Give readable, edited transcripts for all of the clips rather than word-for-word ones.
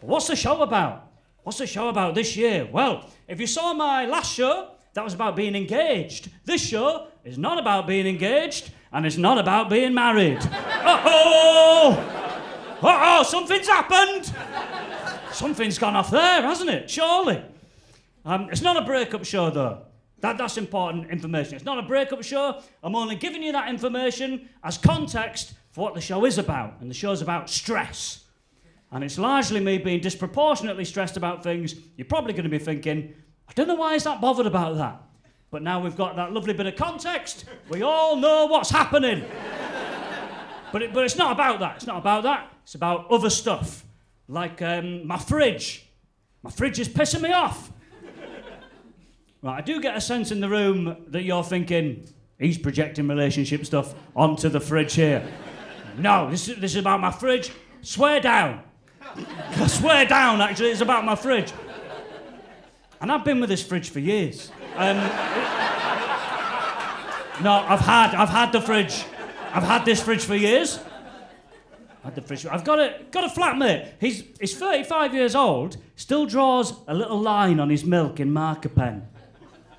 What's the show about? What's the show about this year? Well, if you saw my last show, that was about being engaged. This show is not about being engaged, and it's not about being married. Uh-oh! Uh-oh, something's happened! Something's gone off there, hasn't it? Surely. It's not a breakup show, though. That's important information. It's not a breakup show. I'm only giving you that information as context for what the show is about. And the show's about stress. And it's largely me being disproportionately stressed about things. You're probably going to be thinking, I don't know why he's that bothered about that. But now we've got that lovely bit of context. We all know what's happening. But it's not about that. It's not about that. It's about other stuff. Like my fridge. My fridge is pissing me off. Right, I do get a sense in the room that you're thinking, he's projecting relationship stuff onto the fridge here. No, this is about my fridge. Swear down. Swear down, actually, it's about my fridge. And I've been with this fridge for years. No, I've had the fridge. I've had this fridge for years. I've got a flatmate. He's 35 years old, still draws a little line on his milk in marker pen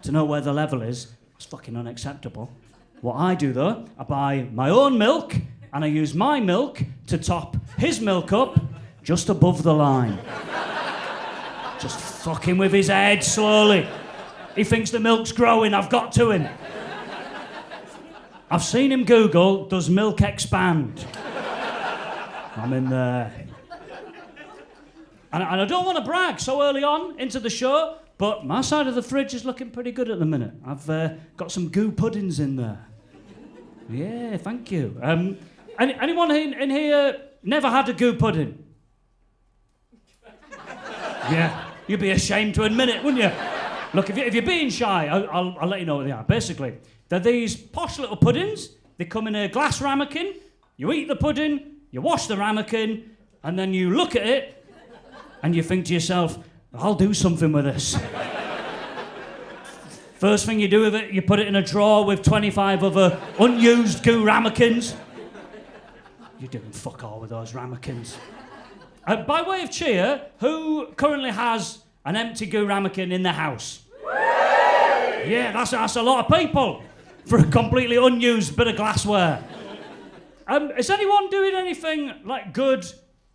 to know where the level is. It's fucking unacceptable. What I do, though, I buy my own milk and I use my milk to top his milk up just above the line. Just fucking with his head slowly. He thinks the milk's growing, I've got to him. I've seen him Google, does milk expand? I'm in there. And I don't want to brag so early on into the show, but my side of the fridge is looking pretty good at the minute. I've got some goo puddings in there. Yeah, thank you. Anyone in here never had a goo pudding? Yeah, you'd be ashamed to admit it, wouldn't you? Look, if you're being shy, I'll let you know what they are. Basically, they're these posh little puddings. They come in a glass ramekin. You eat the pudding, you wash the ramekin, and then you look at it, and you think to yourself, I'll do something with this. First thing you do with it, you put it in a drawer with 25 other unused goo ramekins. You're doing fuck all with those ramekins. By way of cheer, who currently has an empty goo ramekin in the house? Yeah, that's a lot of people for a completely unused bit of glassware. Is anyone doing anything like good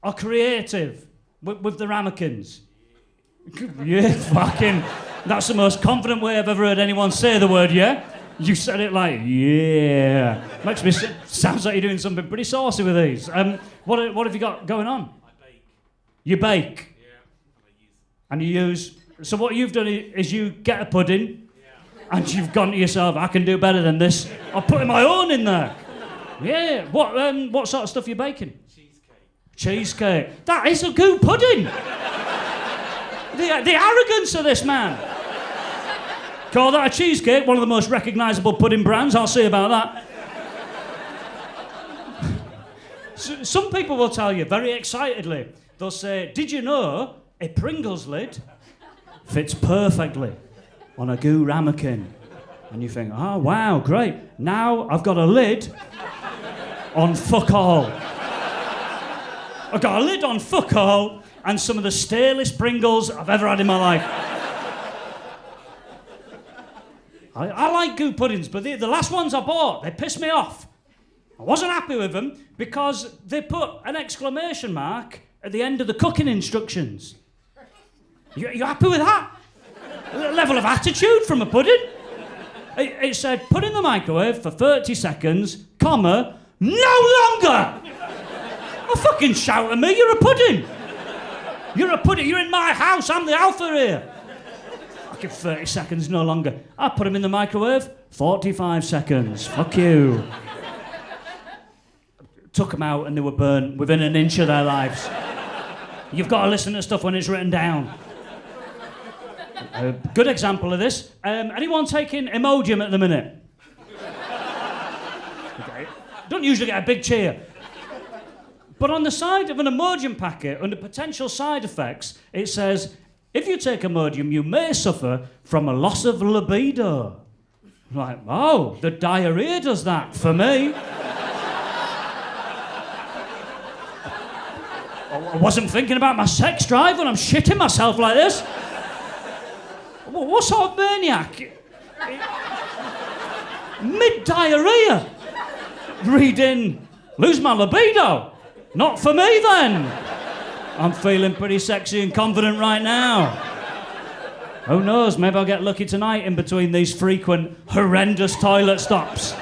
or creative with the ramekins? Yeah, fucking... That's the most confident way I've ever heard anyone say the word, yeah? You said it like, yeah. Makes me... Sounds like you're doing something pretty saucy with these. What have you got going on? I bake. You bake? Yeah, and you use... So what you've done is you get a pudding, and you've gone to yourself, I can do better than this. I'll put my own in there. Yeah. What sort of stuff are you baking? Cheesecake. That is a goo pudding. The arrogance of this man. Call that a cheesecake, one of the most recognisable pudding brands, I'll see about that. Some people will tell you very excitedly, they'll say, did you know a Pringles lid fits perfectly on a goo ramekin? And you think, oh wow, great. Now I've got a lid on fuck all. I've got a lid on fuck all and some of the stalest Pringles I've ever had in my life. I like goo puddings, but the last ones I bought, they pissed me off. I wasn't happy with them because they put an exclamation mark at the end of the cooking instructions. You happy with that? Level of attitude from a pudding? It said, put in the microwave for 30 seconds, comma, no longer! Oh, fucking shout at me, you're a pudding! You're a pudding, you're in my house, I'm the alpha here. Fucking 30 seconds, no longer. I put them in the microwave, 45 seconds, fuck you. Took them out and they were burnt within an inch of their lives. You've got to listen to stuff when it's written down. A good example of this. Anyone taking Imodium at the minute? Okay. Don't usually get a big cheer. But on the side of an Imodium packet, under potential side effects, it says, if you take Imodium, you may suffer from a loss of libido. Like, oh, the diarrhea does that for me. I wasn't thinking about my sex drive when I'm shitting myself like this. What sort of maniac? Mid-diarrhea. Reading, lose my libido. Not for me then. I'm feeling pretty sexy and confident right now. Who knows, maybe I'll get lucky tonight in between these frequent, horrendous toilet stops.